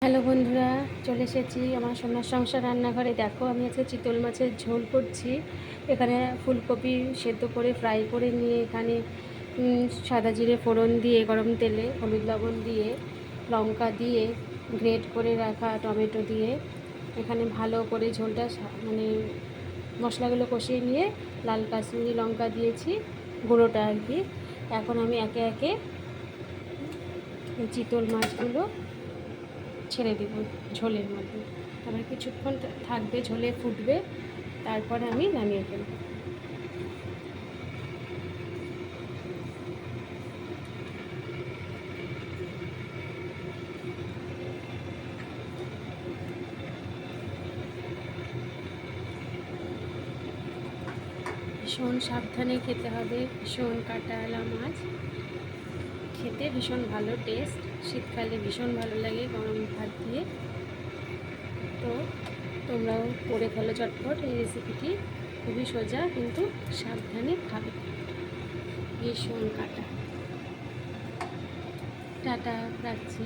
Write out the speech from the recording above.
Hello বন্ধুরা, চলে এসেছি আমার সোনার সংসার রান্নাঘরে। দেখো, আমি আজকে চিতল মাছের ঝোল করছি। এখানে ফুলকপি সেদ্ধ করে ফ্রাই করে নিয়ে এখানে সাদা জিরে ফোড়ন দিয়ে গরম তেলে হলুদ লবণ দিয়ে লঙ্কা দিয়ে গ্রেট করে রাখা টমেটো দিয়ে এখানে ভালো করে ঝোলটা মানে মশলাগুলো কষিয়ে নিয়ে লাল কাশ্মীরি লঙ্কা দিয়েছি, গুঁড়োটা আর কি। এখন আমি একে একে চিতল মাছগুলো ছেড়ে দেব ঝোলের মধ্যে। তারপরে কিছুক্ষণ থাকবে, ঝোলে ফুটবে, তারপরে আমি নামিয়ে ফেলব। ভীষণ সাবধানে খেতে হবে, ভীষণ কাঁটাওয়ালা মাছ, খেতে ভীষণ ভালো টেস্ট, শীতকালে ভীষণ ভালো লাগে গরম ভাত দিয়ে। তো তোমরাও করে ফেলো চটপট এই রেসিপিটি, খুবই সোজা কিন্তু সাবধানে খাবে, ভীষণ কাটা। টাটা, রাখছি।